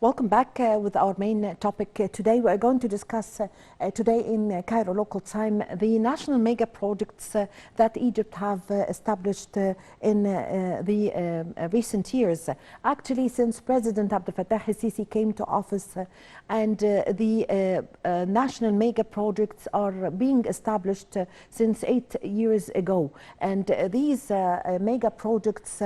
Welcome back with our main topic today. We're going to discuss today in Cairo local time the national mega projects that Egypt have established in the recent years. Actually, since President Abdel Fattah el-Sisi came to office and the national mega projects are being established since 8 years ago. And these mega projects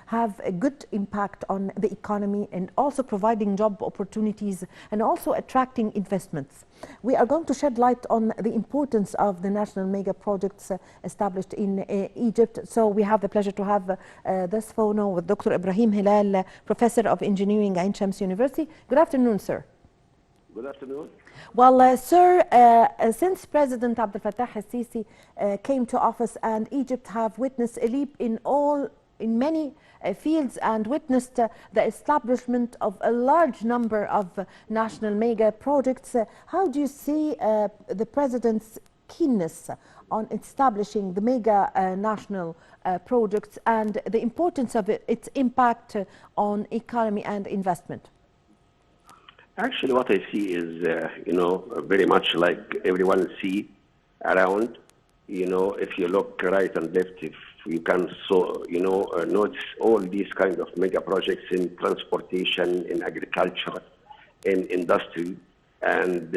have a good impact on the economy and also providing job opportunities and also attracting investments. We are going to shed light on the importance of the national mega projects established in Egypt. So we have the pleasure to have this phono with Dr. Ibrahim Helal, Professor of Engineering at Ain Shams University. Good afternoon, sir. Good afternoon. Well, sir, since President Abdel Fattah el-Sisi came to office and Egypt have witnessed a leap in many fields and witnessed the establishment of a large number of national mega projects. How do you see the President's keenness on establishing the mega national projects and the importance of its impact on economy and investment? Actually, what I see is, very much like everyone see around. If you look right and left, if you can notice all these kind of mega projects in transportation, in agriculture, in industry, and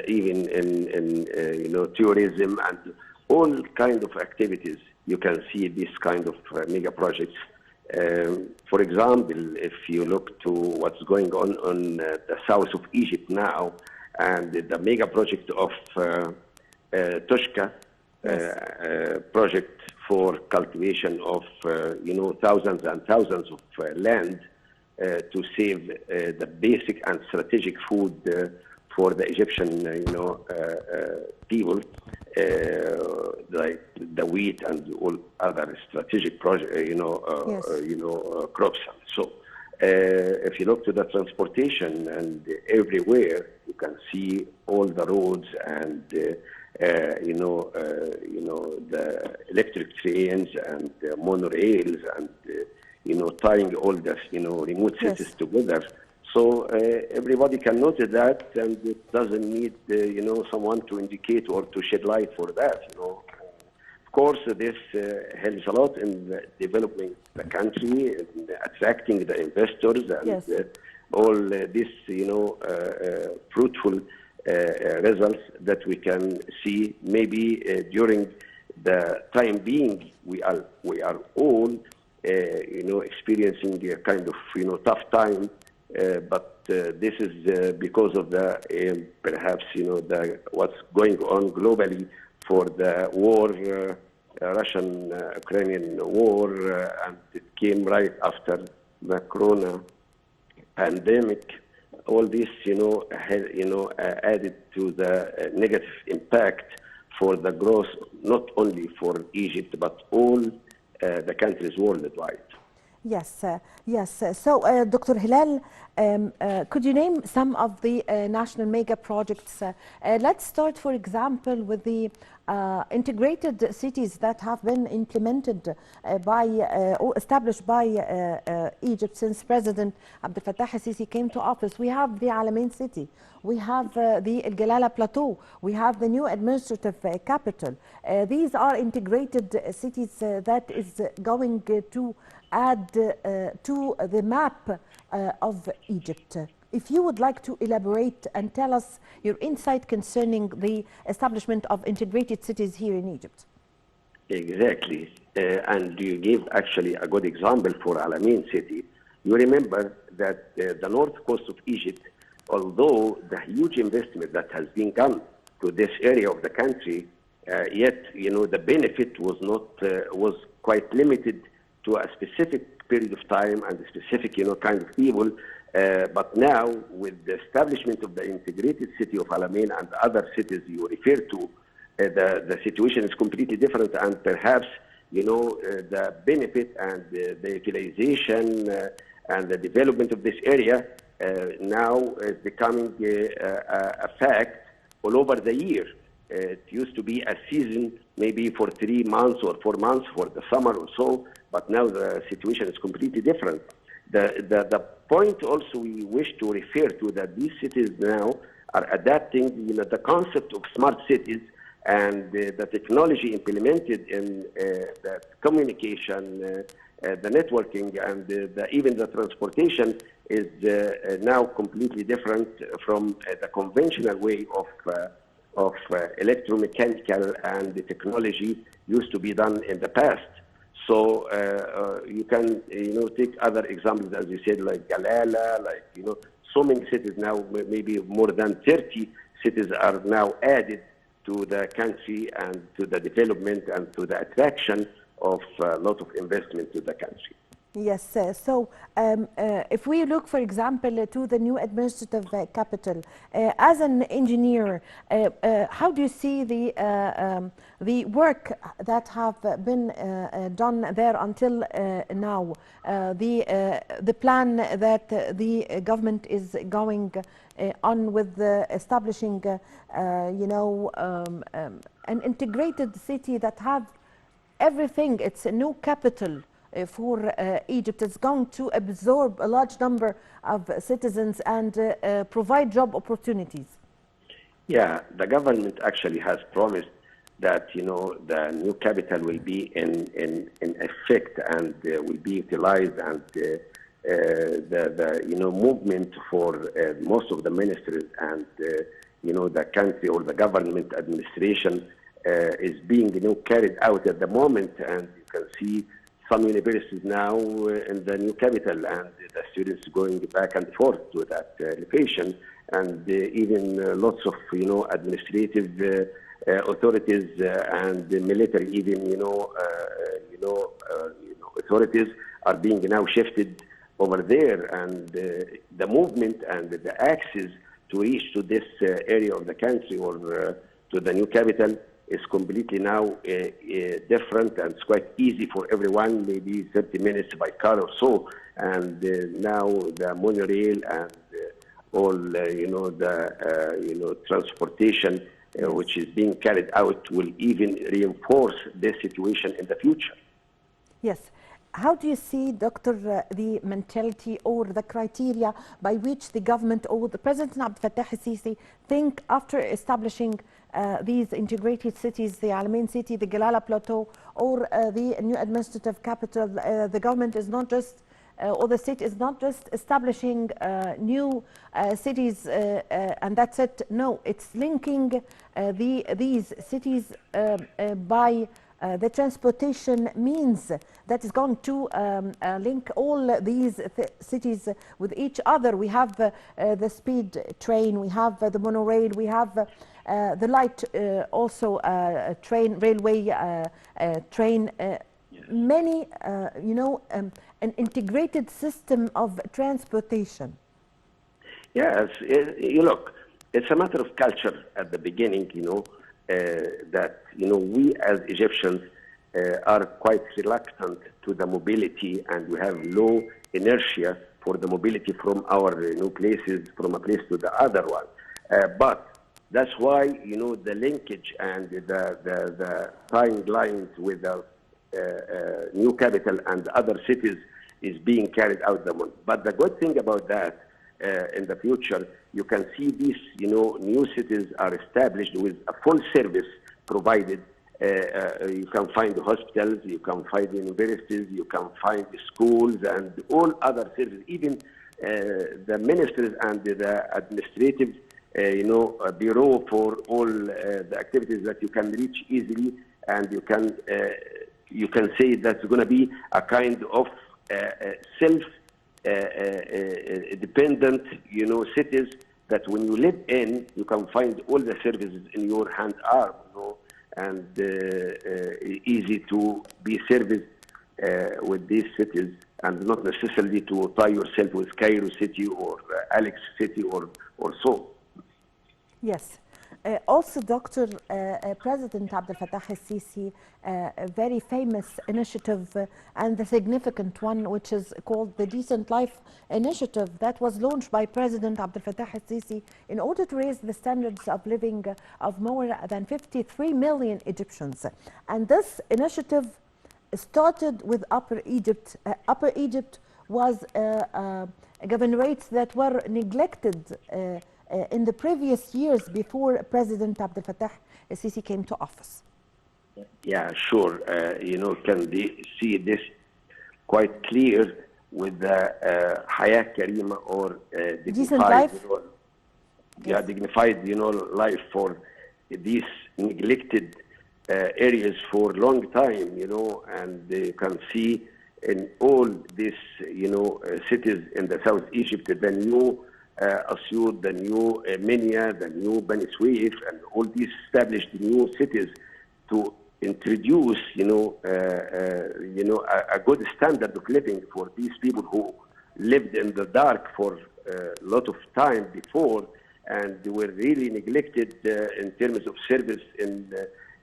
even in tourism and all kind of activities. You can see this kind of mega projects. For example, if you look to what's going on the south of Egypt now, and the mega project of Toshka, project for cultivation of thousands and thousands of land to save the basic and strategic food for the Egyptian people, like the wheat and all other strategic project crops. So if you look to the transportation and everywhere, you can see all the roads and the electric trains and monorails and tying all the remote cities together. So everybody can notice that, and it doesn't need someone to indicate or to shed light for that. Of course, this helps a lot in developing the country, in attracting the investors, and all this fruitful results that we can see. Maybe during the time being, we are all experiencing a kind of tough time, but this is because of the perhaps what's going on globally for the war, Russian-Ukrainian war, and it came right after the Corona pandemic. All this, added to the negative impact for the growth, not only for Egypt, but all the countries worldwide. Yes, yes. So, Dr. Helal, could you name some of the national mega projects? Let's start, for example, with the integrated cities that have been implemented or established by Egypt since President Abdel Fattah el-Sisi came to office. We have the Alamein city, we have the El Galala plateau, we have the new administrative capital. These are integrated cities that is going to add to the map of Egypt. If you would like to elaborate and tell us your insight concerning the establishment of integrated cities here in Egypt. Exactly. And you give actually a good example for Alamein city. You remember that the north coast of Egypt, although the huge investment that has been done to this area of the country, yet the benefit was not was quite limited to a specific period of time and a specific kind of people. But now, with the establishment of the integrated city of Alamein and other cities you refer to, the situation is completely different, and perhaps the benefit and the utilization and the development of this area now is becoming a fact all over the year. It used to be a season maybe for 3 months or 4 months for the summer or so, but now the situation is completely different. The point also we wish to refer to that these cities now are adapting, the concept of smart cities and the technology implemented in the communication, the networking, and even the transportation is now completely different from the conventional way of electromechanical and the technology used to be done in the past. So you can take other examples, as you said, like Galala, like so many cities now, maybe more than 30 cities are now added to the country and to the development and to the attraction of a lot of investment to the country. Yes, so if we look, for example, to the new administrative capital, as an engineer, how do you see the work that have been done there until now, the plan that the government is going on with establishing, an integrated city that have everything? It's a new capital for Egypt. It's going to absorb a large number of citizens and provide job opportunities. Yeah, the government actually has promised that the new capital will be in effect and will be utilized, and the movement for most of the ministries and the country or the government administration is being carried out at the moment, and you can see some universities now in the new capital, and the students going back and forth to that location, and even lots of administrative authorities and the military, even authorities are being now shifted over there, and the movement and the access to reach to this area of the country or to the new capital is completely now different, and it's quite easy for everyone, maybe 30 minutes by car or so. And now the monorail and all, the transportation which is being carried out will even reinforce this situation in the future. Yes. How do you see, Doctor, the mentality or the criteria by which the government or the President Abdel Fattah al-Sisi think after establishing these integrated cities, the Alamein city, the Galala Plateau, or the new administrative capital? The government is not just, or the state is not just establishing new cities and that's it. No, it's linking these cities by the transportation means that is going to link all these cities with each other. We have the speed train, we have the monorail, we have the light also train, railway train, many, an integrated system of transportation. Yes, look, it's a matter of culture at the beginning, that we as Egyptians are quite reluctant to the mobility, and we have low inertia for the mobility from our places, from a place to the other one. But that's why the linkage and the tying lines with the new capital and other cities is being carried out the month. But the good thing about that, in the future, you can see these new cities are established with a full service provided. You can find hospitals, you can find universities, you can find schools and all other services, even the ministries and the administrative bureau for all the activities that you can reach easily, and you can say that's going to be a kind of self dependent, cities that when you live in, you can find all the services in your hand arm, and easy to be serviced with these cities, and not necessarily to tie yourself with Cairo city or Alex city or so. Yes. Also, Dr. President Abdel Fattah al-Sisi, a very famous initiative and the significant one, which is called the Decent Life Initiative, that was launched by President Abdel Fattah al-Sisi in order to raise the standards of living of more than 53 million Egyptians. And this initiative started with Upper Egypt. Upper Egypt was governorates that were neglected in the previous years before President Abdel Fattah el-Sisi came to office. Yeah, sure. Can see this quite clear with the Hayat Karima, or decent life. Yeah, dignified, life for these neglected areas for a long time, and you can see in all these, cities in the South Egypt, the new Asyut, the new Minya, the new Bani Suif, and all these established new cities to introduce, a good standard of living for these people who lived in the dark for a lot of time before, and they were really neglected in terms of service in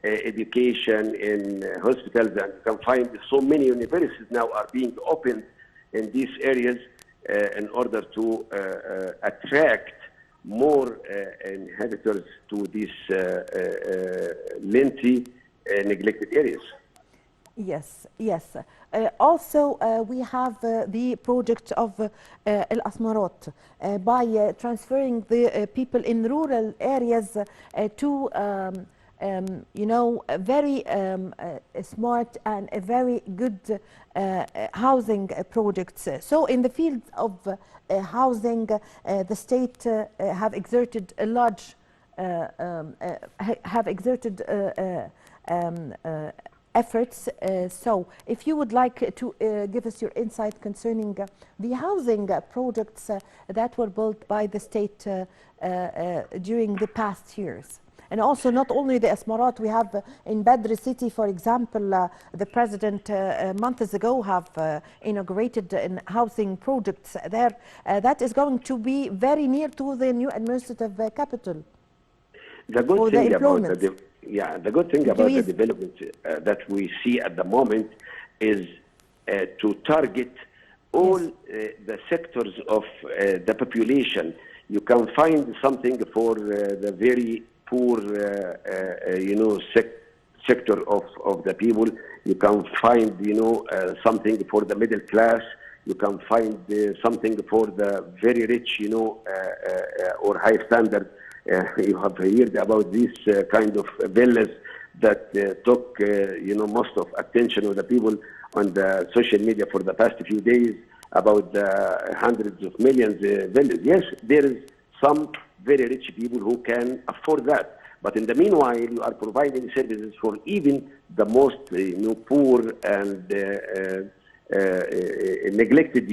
education, in hospitals, and you can find so many universities now are being opened in these areas in order to attract more inhabitants to these lengthy neglected areas. Yes, yes. Also, we have the project of El Asmarat by transferring the people in rural areas to very smart and a very good housing projects. So in the field of housing, the state have exerted a large efforts. So if you would like to give us your insight concerning the housing projects that were built by the state during the past years. And also not only the Asmarat, we have in Badr City, for example, the president months ago have inaugurated housing projects there. That is going to be very near to the new administrative capital. The good thing about the good thing about the development that we see at the moment is to target all the sectors of the population. You can find something for the very poor, sector of the people. You can find, something for the middle class. You can find something for the very rich, or high standard. You have heard about these kind of villas that took, most of attention of the people on the social media for the past few days, about hundreds of millions villas. Yes, there is some very rich people who can afford that. But in the meanwhile, you are providing services for even the most poor and neglected,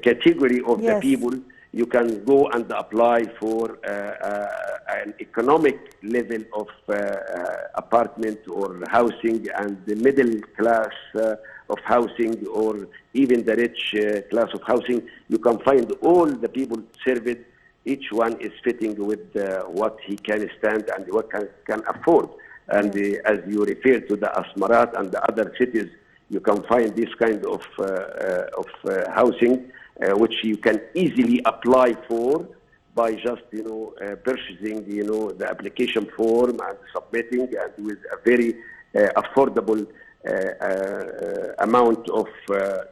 category of the people. You can go and apply for an economic level of apartment or housing, and the middle class of housing, or even the rich class of housing. You can find all the people served. Each one is fitting with what he can stand and what can afford. And as you refer to the Asmarat and the other cities, you can find this kind of housing, which you can easily apply for by just purchasing the application form and submitting, and with a very affordable amount of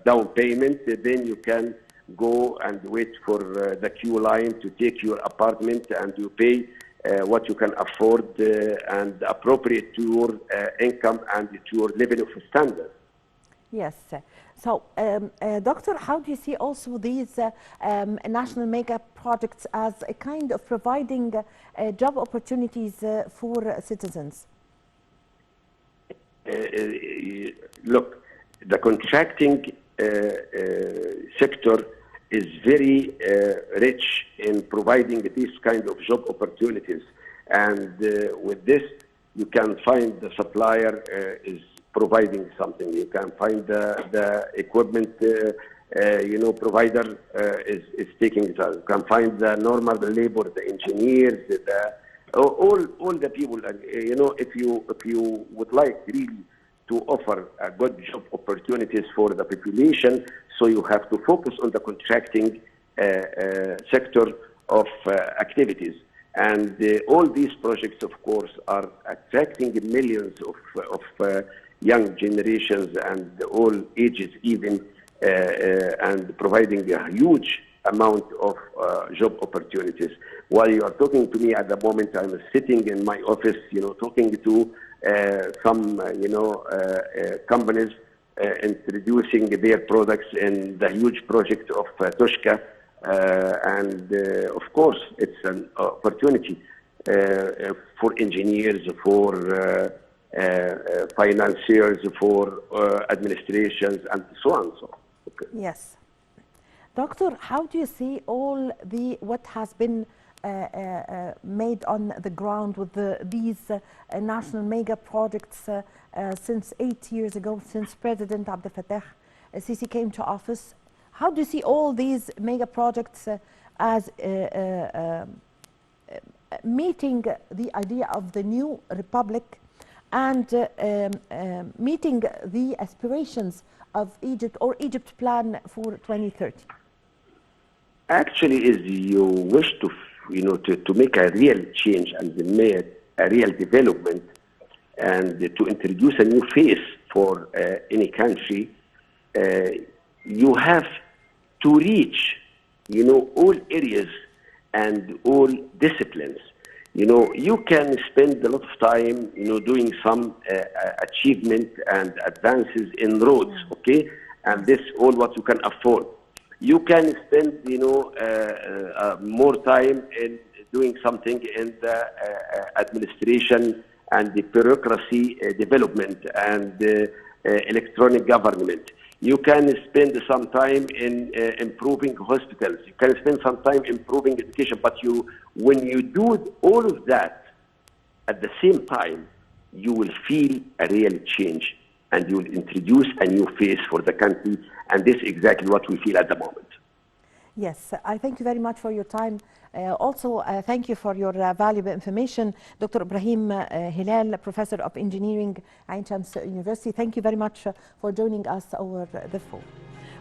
down payment. Then you can go and wait for the queue line to take your apartment, and you pay what you can afford and appropriate to your income and to your level of standard. Yes. So, Doctor, how do you see also these national mega projects as a kind of providing job opportunities for citizens? Look, the contracting sector is very rich in providing these kind of job opportunities. And with this, you can find the supplier is providing something. You can find the equipment, provider is taking it. You can find the normal labor, the engineers, all the people. And if you would like really to offer a good job opportunities for the population, so you have to focus on the contracting sector of activities. And all these projects, of course, are attracting millions of young generations and all ages even, and providing a huge amount of job opportunities. While you are talking to me at the moment, I'm sitting in my office, talking to some, companies introducing their products in the huge project of Toshka. And of course, it's an opportunity for engineers, for financiers, for administrations, and so on. Okay. Yes. Doctor, how do you see all what has been made on the ground with these national mega projects since 8 years ago, since President Abdel Fattah Sisi came to office? How do you see all these mega projects as meeting the idea of the new republic and meeting the aspirations of Egypt or Egypt plan for 2030? Actually, is you wish to make a real change and make a real development and to introduce a new face for any country, you have to reach, all areas and all disciplines. You can spend a lot of time, doing some achievement and advances in roads, okay? And this all what you can afford. You can spend, more time in doing something in the administration and the bureaucracy development and electronic government. You can spend some time in improving hospitals. You can spend some time improving education. But when you do all of that at the same time, you will feel a real change and you will introduce a new face for the country. And this is exactly what we feel at the moment. Yes, I thank you very much for your time. Also, thank you for your valuable information. Dr. Ibrahim Helal, Professor of Engineering, Ain Shams University. Thank you very much for joining us over the phone.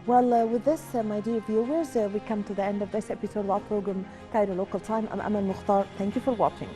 Well, with this, my dear viewers, we come to the end of this episode of our program, Cairo Local Time. I'm Amal Mukhtar. Thank you for watching.